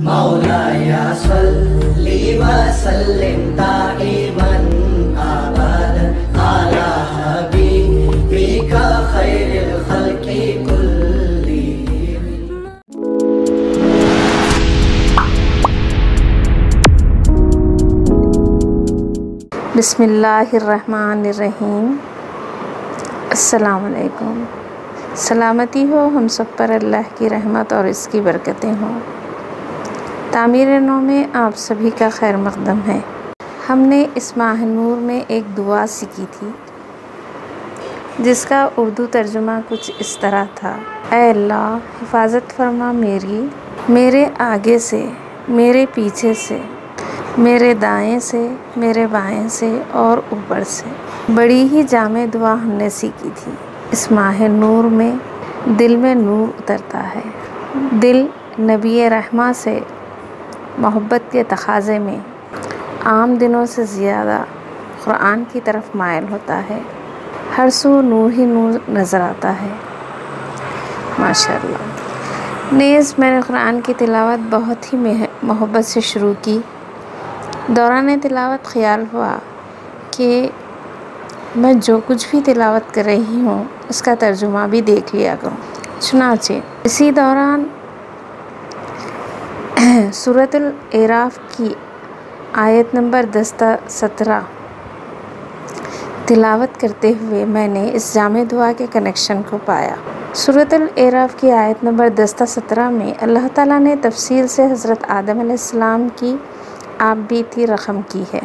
मौलाया सल्ली व सल्लिम दाइमन अबदन अला हबीबिका खैरिल खल्क़ि कुल्लिहिम। बिस्मिल्लाहिर्रहमानिर्रहीम। अस्सलाम वालेकुम। सलामती हो हम सब पर, अल्लाह की रहमत और इसकी बरकतें हों। तामीर नौ में आप सभी का खैर मक़दम है। हमने इस माह नूर में एक दुआ सीखी थी जिसका उर्दू तर्जुमा कुछ इस तरह था: ऐ अल्लाह, हिफाजत फरमा मेरी, मेरे आगे से, मेरे पीछे से, मेरे दाएं से, मेरे बाएं से और ऊपर से। बड़ी ही जामे दुआ हमने सीखी थी। इस माह नूर में दिल में नूर उतरता है। दिल नबी रहमा से मोहब्बत के तकाज़े में आम दिनों से ज़्यादा क़ुरान की तरफ मायल होता है। हर सू नूर ही नूर नज़र आता है। माशाअल्लाह। नेज़ मैंने क़ुरान की तिलावत बहुत ही मोहब्बत से शुरू की। दौरान तिलावत ख़्याल हुआ कि मैं जो कुछ भी तिलावत कर रही हूँ उसका तर्जुमा भी देख लिया करूँ। चुनांचे इसी दौरान सूरतुल एराफ की आयत नंबर 10-17 तिलावत करते हुए मैंने इस जामे दुआ के कनेक्शन को पाया। सूरतुल एराफ की आयत नंबर 10-17 में अल्लाह ताला ने तफसील से हज़रत आदम अलैहिस्सलाम की आप बीती रकम की है।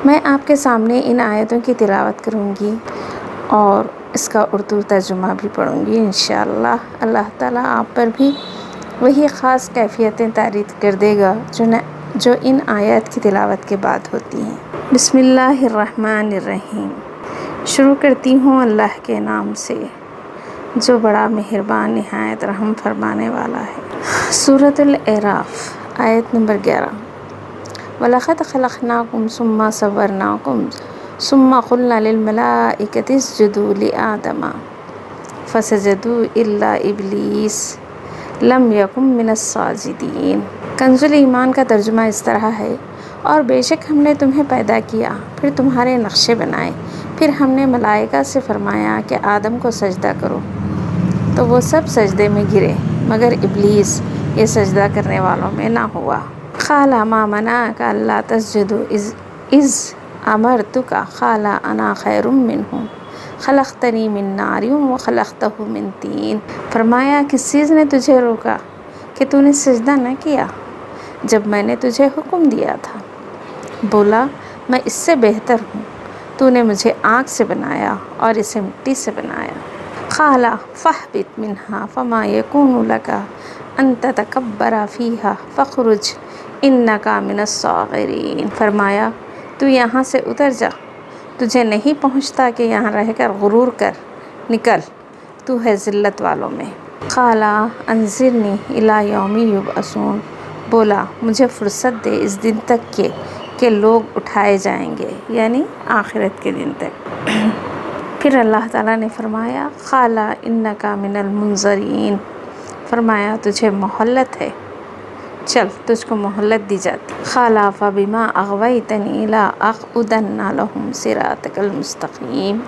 मैं आपके सामने इन आयतों की तिलावत करूँगी और इसका उर्दू तर्जुमा भी पढ़ूँगी इंशाअल्लाह। अल्लाह ताला आप पर भी वही ख़ास कैफियतें तारीद कर देगा जो इन आयत की तिलावत के बाद होती हैं। बिस्मिल्लाहिर्रहमानिर्रहीम। शुरू करती हूँ अल्लाह के नाम से जो बड़ा मेहरबान निहायत रहम फरमाने वाला है। सूरतुल एराफ आयत नंबर 11। वलक़द ख़लक़नाकुम सुम्मा सव्वरनाकुम सुम्मा क़ुल्ना लिल मलाइकति इसजुदू लिआदम फ़सजदू इल्ला इब्लीस लम यकुम मिनस साजिदीन। कंजुल ईमान का तर्जुमा इस तरह है: और बेशक हमने तुम्हें पैदा किया, फिर तुम्हारे नक्शे बनाए, फिर हमने मलाइका से फरमाया कि आदम को सजदा करो, तो वो सब सजदे में गिरे मगर इब्लीस ये सजदा करने वालों में ना हुआ। क़ाला मा मनाअका अल्ला तस्जुदू इज़ अमरतुका क़ाला अना खैरुम मिन्हु ख़लक़तनी मिन नारिन व ख़लक़तहु मिन तीन। फरमाया, किस चीज़ ने तुझे रोका कि तूने सजदा न किया जब मैंने तुझे हुक्म दिया था? बोला, मैं इससे बेहतर हूँ, तूने मुझे आग से बनाया और इसे मिट्टी से बनाया। क़ाला फ़हबित मिन्हा फ़मा यकूनु लका अन ततकब्बरा फ़ीहा फ़ख़रुज इन्नका मिनस साग़िरीन। फरमाया, तू यहाँ से उतर जा, तुझे नहीं पहुँचता कि यहाँ रहकर गुरूर कर, निकल, तू है ज़िल्लत वालों में। क़ाला अंज़िरनी इला यौमि युबअसून। बोला, मुझे फ़ुर्सत दे इस दिन तक के लोग उठाए जाएंगे, यानी आखिरत के दिन तक। फिर अल्लाह ताला ने फरमाया, क़ाला इन्नका मिनल मुंज़रीन। फरमाया, तुझे मोहल्लत है, चल तुझको मोहल्लत दी जाती। क़ाला फ़बिमा अग़वैतनी लअक़उदन्ना लहुम सिरातकल मुस्तक़ीम।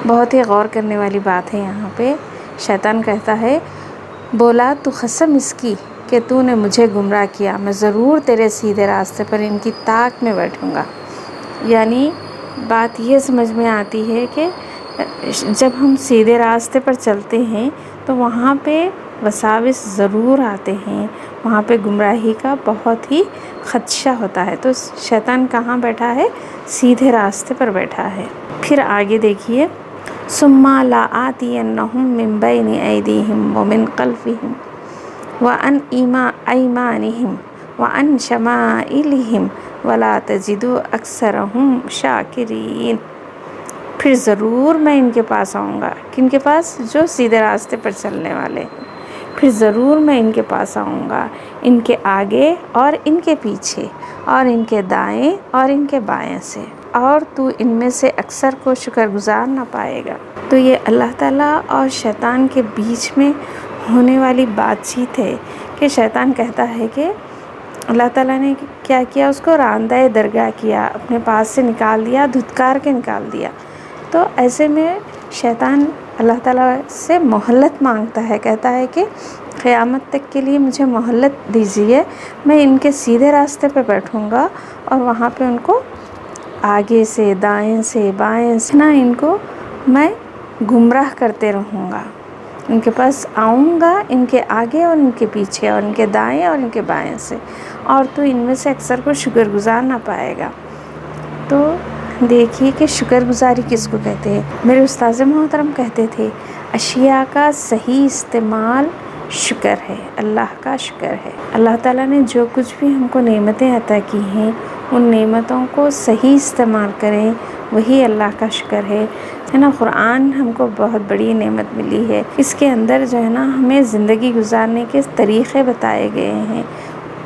बहुत ही गौर करने वाली बात है यहाँ पे। शैतान कहता है, बोला, तू कसम इसकी कि तूने मुझे गुमराह किया, मैं ज़रूर तेरे सीधे रास्ते पर इनकी ताक में बैठूँगा। यानी बात ये समझ में आती है कि जब हम सीधे रास्ते पर चलते हैं तो वहाँ पे वसाविस ज़रूर आते हैं, वहाँ पे गुमराही का बहुत ही ख़दशा होता है। तो शैतान कहाँ बैठा है? सीधे रास्ते पर बैठा है। फिर आगे देखिए, सुम्मा लाआतियन्नहुम मिन बैनि ऐदीहिम व मिन ख़ल्फ़िहिम व अन अयमानिहिम व अन शमाइलिहिम वला तजिदु अक्सरहुम शाकिरीन। फिर ज़रूर मैं इनके पास आऊँगा। किनके पास? जो सीधे रास्ते पर चलने वाले हैं। फिर ज़रूर मैं इनके पास आऊँगा, इनके आगे और इनके पीछे और इनके दाएं और इनके बाएं से, और तू इनमें से अक्सर को शुक्रगुजार ना पाएगा। तो ये अल्लाह ताला और शैतान के बीच में होने वाली बातचीत है کہ شیطان کہتا ہے کہ اللہ تعالیٰ نے کیا کیا، اس کو راندہ درگاہ کیا، اپنے پاس سے نکال دیا، دھتکار کے نکال دیا۔ تو ایسے میں شیطان اللہ تعالیٰ سے مہلت مانگتا ہے، کہتا ہے کہ قیامت تک کے لیے مجھے مہلت دیجیے، میں ان کے سیدھے راستے پہ بیٹھوں گا اور وہاں پہ ان کو آگے سے دائیں سے بائیں سے نا ان کو میں گمراہ کرتے رہوں گا، ان کے پاس آؤں گا، ان کے آگے اور ان کے پیچھے اور ان کے دائیں اور ان کے بائیں سے، اور تو ان میں سے اکثر کو شکر گزار نہ پائے گا۔ تو دیکھیے کہ شکر گزاری کس کو کہتے ہیں۔ میرے استاذ محترم کہتے تھے اشیاء کا صحیح استعمال شکر ہے، اللہ کا شکر ہے۔ اللہ تعالیٰ نے جو کچھ بھی ہم کو نعمتیں عطا کی ہیں، ان نعمتوں کو صحیح استعمال کریں، وہی اللہ کا شکر ہے نا۔ قرآن ہم کو بہت بڑی نعمت ملی ہے، اس کے اندر جو ہے نا ہمیں زندگی گزارنے کے طریقے بتائے گئے ہیں۔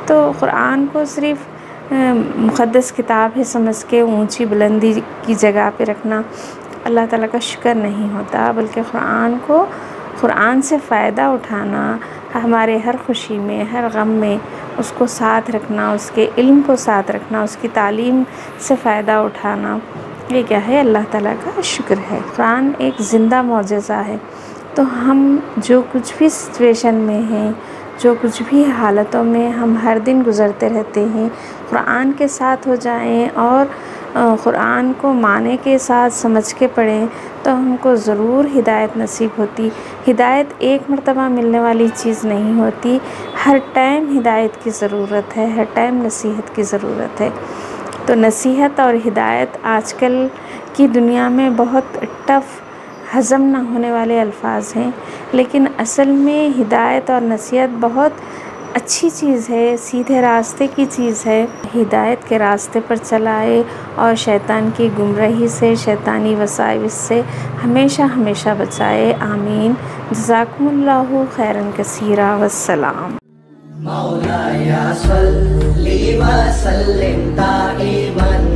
تو قرآن کو صرف مقدس کتاب ہے سمجھ کے اونچی بلندی کی جگہ پہ رکھنا اللہ تعالیٰ کا شکر نہیں ہوتا، بلکہ قرآن سے فائدہ اٹھانا، ہمارے ہر خوشی میں ہر غم میں اس کو ساتھ رکھنا، اس کے علم کو ساتھ رکھنا، اس کی تعلیم سے فائدہ اٹھانا، یہ کیا ہے؟ اللہ تعالیٰ کا شکر ہے۔ قرآن ایک زندہ معجزہ ہے۔ تو ہم جو کچھ بھی سچویشن میں ہیں، جو کچھ بھی حالتوں میں ہم ہر دن گزرتے رہتے ہیں، قرآن کے ساتھ ہو جائیں اور قرآن کو معنی کے ساتھ سمجھ کے پڑھیں تو ہم کو ضرور ہدایت نصیب ہوتی۔ ہدایت ایک مرتبہ ملنے والی چیز نہیں ہوتی، ہر ٹائم ہدایت کی ضرورت ہے، ہر ٹائم نصیحت کی ضرورت ہے۔ تو نصیحت اور ہدایت آج کل کی دنیا میں بہت ٹف، ہضم نہ ہونے والے الفاظ ہیں، لیکن اصل میں ہدایت اور نصیحت بہت اچھی چیز ہے، سیدھے راستے کی چیز ہے۔ ہدایت کے راستے پر چلائے اور شیطان کی گمراہی سے، شیطانی وساوس سے ہمیشہ ہمیشہ بچائے۔ آمین۔ جزاکم اللہ خیراً کثیرا، والسلام۔ مولایا صلی وسلم دائماً